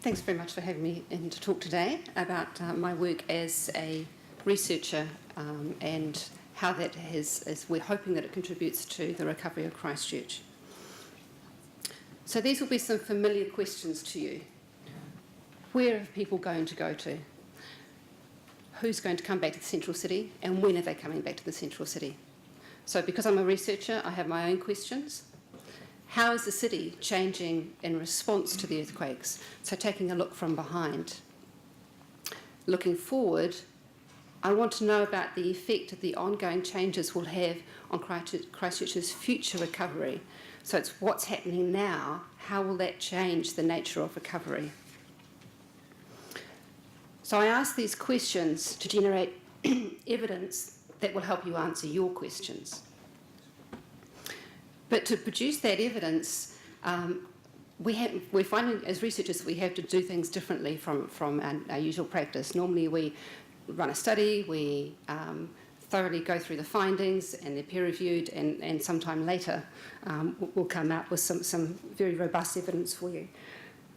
Thanks very much for having me in to talk today about my work as a researcher and how that we're hoping that it contributes to the recovery of Christchurch. So these will be some familiar questions to you. Where are people going to go to? Who's going to come back to the central city, and when are they coming back to the central city? So because I'm a researcher, I have my own questions. How is the city changing in response to the earthquakes? So taking a look from behind. Looking forward, I want to know about the effect that the ongoing changes will have on Christchurch's future recovery. So it's what's happening now, how will that change the nature of recovery? So I ask these questions to generate evidence that will help you answer your questions. But to produce that evidence, we're finding as researchers that we have to do things differently from our usual practice. Normally we run a study, we thoroughly go through the findings and they're peer-reviewed, and sometime later we'll come out with some very robust evidence for you.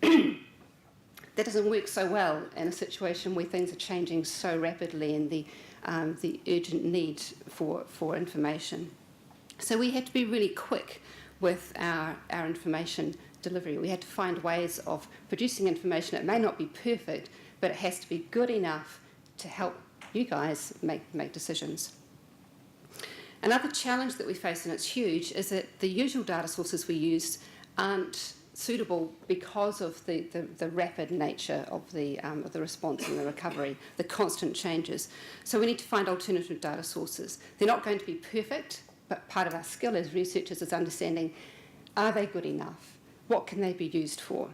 That doesn't work so well in a situation where things are changing so rapidly and the urgent need for information. So we had to be really quick with our information delivery. We had to find ways of producing information that may not be perfect, but it has to be good enough to help you guys make decisions. Another challenge that we face, and it's huge, is that the usual data sources we use aren't suitable because of the rapid nature of the response and the recovery, the constant changes. So we need to find alternative data sources. They're not going to be perfect, but part of our skill as researchers is understanding, are they good enough? What can they be used for?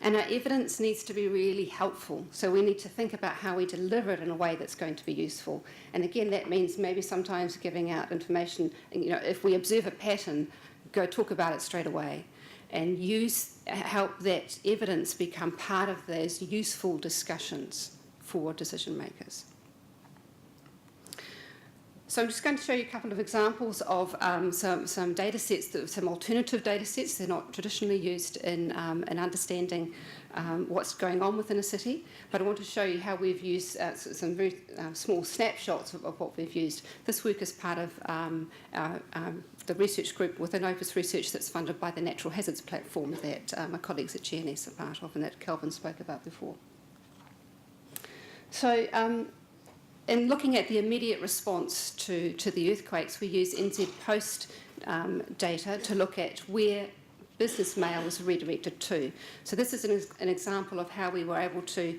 And our evidence needs to be really helpful. So we need to think about how we deliver it in a way that's going to be useful. And again, that means maybe sometimes giving out information, if we observe a pattern, go talk about it straight away. And help that evidence become part of those useful discussions for decision makers. So I'm just going to show you a couple of examples of some data sets, some alternative data sets. They're not traditionally used in understanding what's going on within a city, but I want to show you how we've used some very small snapshots of what we've used. This work is part of the research group within Opus Research that's funded by the Natural Hazards platform that my colleagues at GNS are part of and that Kelvin spoke about before. So in looking at the immediate response to the earthquakes, we use NZ Post data to look at where business mail was redirected to. So this is an example of how we were able to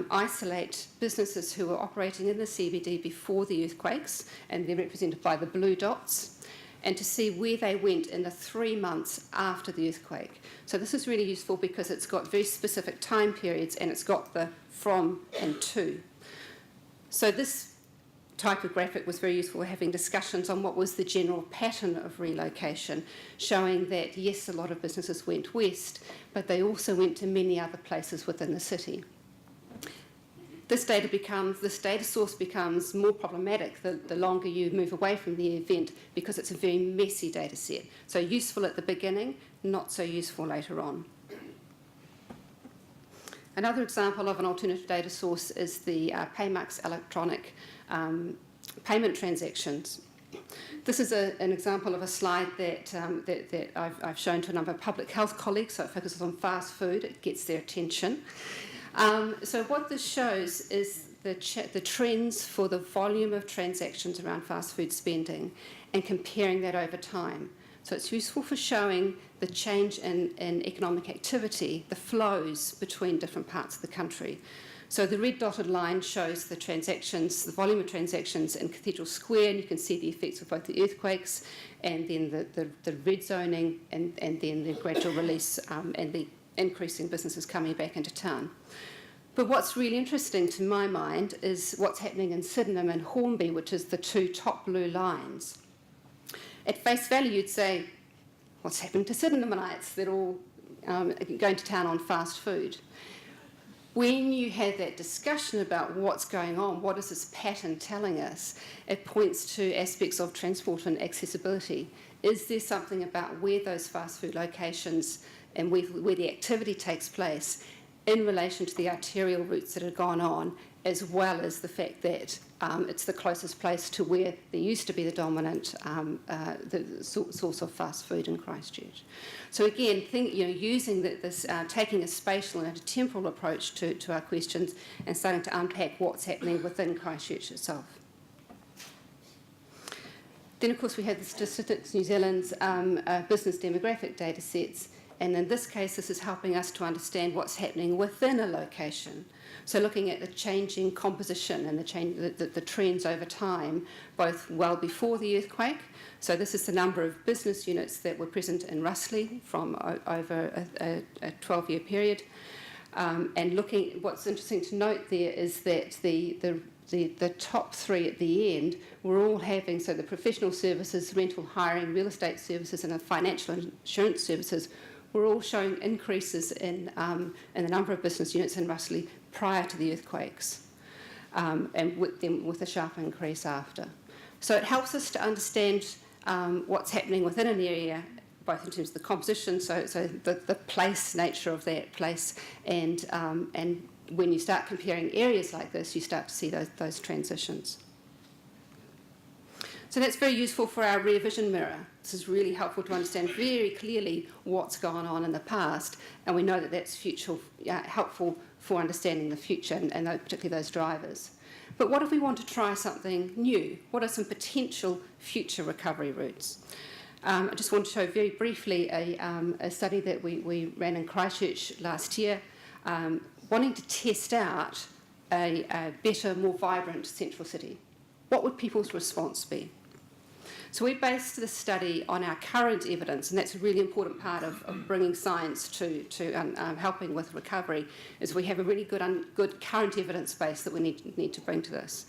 isolate businesses who were operating in the CBD before the earthquakes, and they're represented by the blue dots, and to see where they went in the 3 months after the earthquake. So this is really useful because it's got very specific time periods and it's got the from and to. So this type of graphic was very useful for having discussions on what was the general pattern of relocation, showing that yes, a lot of businesses went west, but they also went to many other places within the city. This data source becomes more problematic the longer you move away from the event, because it's a very messy data set. So useful at the beginning, not so useful later on. Another example of an alternative data source is the Paymux electronic payment transactions. This is an example of a slide that I've shown to a number of public health colleagues, so it focuses on fast food, it gets their attention. So what this shows is the trends for the volume of transactions around fast food spending and comparing that over time. So it's useful for showing the change in economic activity, the flows between different parts of the country. So the red dotted line shows the transactions, the volume of transactions in Cathedral Square, and you can see the effects of both the earthquakes and then the red zoning and then the gradual release and the increasing businesses coming back into town. But what's really interesting to my mind is what's happening in Sydenham and Hornby, which is the two top blue lines. At face value, you'd say, what's happened to Sydenhamites? They're all going to town on fast food. When you have that discussion about what's going on, what is this pattern telling us, it points to aspects of transport and accessibility. Is there something about where those fast food locations and where the activity takes place in relation to the arterial routes that have gone on, as well as the fact that it's the closest place to where there used to be the dominant the source of fast food in Christchurch. So again, using this, taking a spatial and a temporal approach to our questions and starting to unpack what's happening within Christchurch itself. Then, of course, we have the Statistics New Zealand's business demographic data sets, and in this case, this is helping us to understand what's happening within a location. So looking at the changing composition and the trends over time, both well before the earthquake. So this is the number of business units that were present in Russley from over a 12-year period. And looking, what's interesting to note there is that the top three at the end were all having, so the professional services, rental hiring, real estate services, and the financial insurance services were all showing increases in the number of business units in Russley prior to the earthquakes, and with a sharp increase after. So it helps us to understand what's happening within an area, both in terms of the composition, so the place nature of that place, and when you start comparing areas like this, you start to see those transitions. So that's very useful for our rear vision mirror. This is really helpful to understand very clearly what's gone on in the past, and we know that that's helpful for understanding the future, and particularly those drivers. But what if we want to try something new? What are some potential future recovery routes? I just want to show very briefly a study that we ran in Christchurch last year, wanting to test out a better, more vibrant central city. What would people's response be? So we based this study on our current evidence, and that's a really important part of bringing science to helping with recovery, is we have a really good current evidence base that we need to bring to this.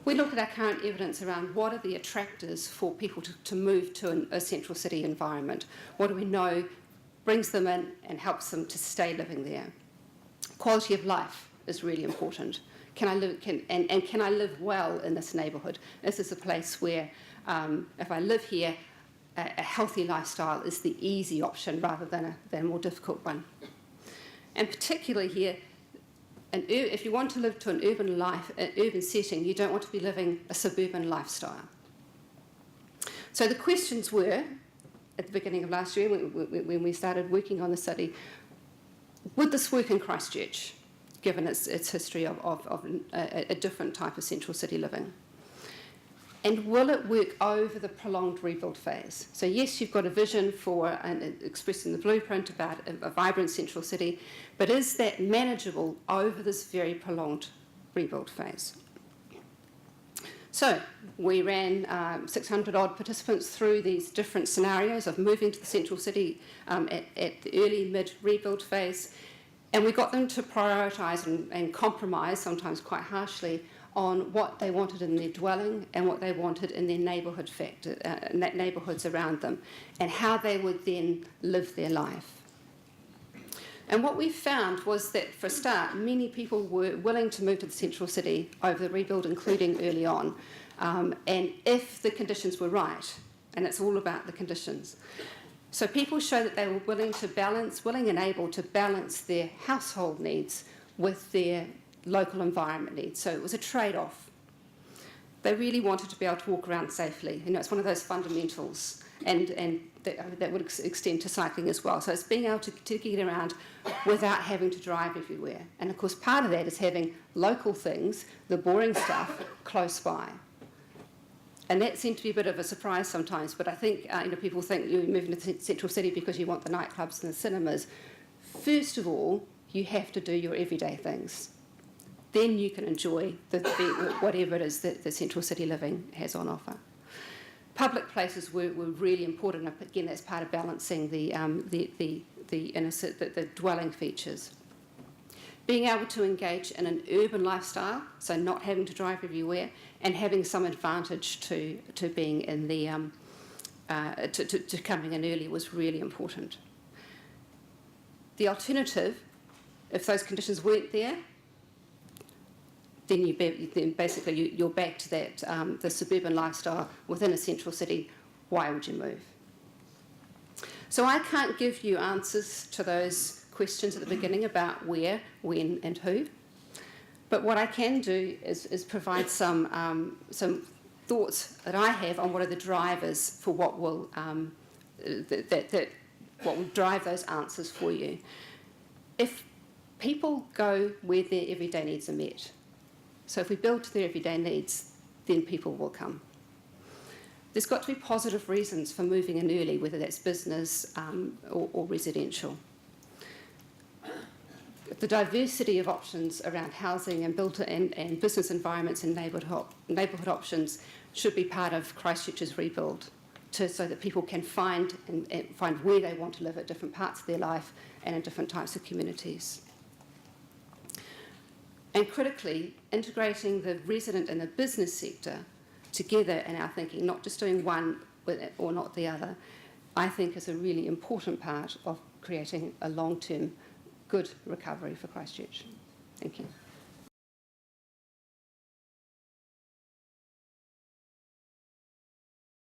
We looked at our current evidence around what are the attractors for people to move to a central city environment. What do we know brings them in and helps them to stay living there? Quality of life is really important. Can I live well in this neighbourhood? This is a place where, if I live here, a healthy lifestyle is the easy option rather than a more difficult one. And particularly here, if you want to live to an urban setting, you don't want to be living a suburban lifestyle. So the questions were, at the beginning of last year, when we started working on the study, would this work in Christchurch, given its history of a different type of central city living? And will it work over the prolonged rebuild phase? So yes, you've got a vision for, and expressed in the blueprint, about a vibrant central city, but is that manageable over this very prolonged rebuild phase? So we ran 600 odd participants through these different scenarios of moving to the central city at the early mid-rebuild phase, and we got them to prioritise and compromise, sometimes quite harshly, on what they wanted in their dwelling and what they wanted in their neighbourhoods around them, and how they would then live their life. And what we found was that, for a start, many people were willing to move to the central city over the rebuild, including early on, and if the conditions were right, and it's all about the conditions. So people show that they were willing and able to balance their household needs with their local environment needs. So it was a trade-off. They really wanted to be able to walk around safely. It's one of those fundamentals, and that would extend to cycling as well. So it's being able to get around without having to drive everywhere. And of course, part of that is having local things, the boring stuff, close by. And that seemed to be a bit of a surprise sometimes, but I think people think you're moving to the central city because you want the nightclubs and the cinemas. First of all, you have to do your everyday things. Then you can enjoy whatever it is that the central city living has on offer. Public places were really important. Again, that's part of balancing the dwelling features. Being able to engage in an urban lifestyle, so not having to drive everywhere, and having some advantage to being in the to coming in early was really important. The alternative, if those conditions weren't there, then basically you're back to that the suburban lifestyle within a central city. Why would you move? So I can't give you answers to those questions at the beginning about where, when and who. But what I can do is provide some thoughts that I have on what are the drivers for what will what will drive those answers for you. If people go where their everyday needs are met, so if we build to their everyday needs, then people will come. There's got to be positive reasons for moving in early, whether that's business or residential. The diversity of options around housing and built and business environments and neighbourhood options should be part of Christchurch's rebuild, so that people can find where they want to live at different parts of their life and in different types of communities. And critically, integrating the resident and the business sector together in our thinking, not just doing one or not the other, I think is a really important part of creating a long-term good recovery for Christchurch. Thank you.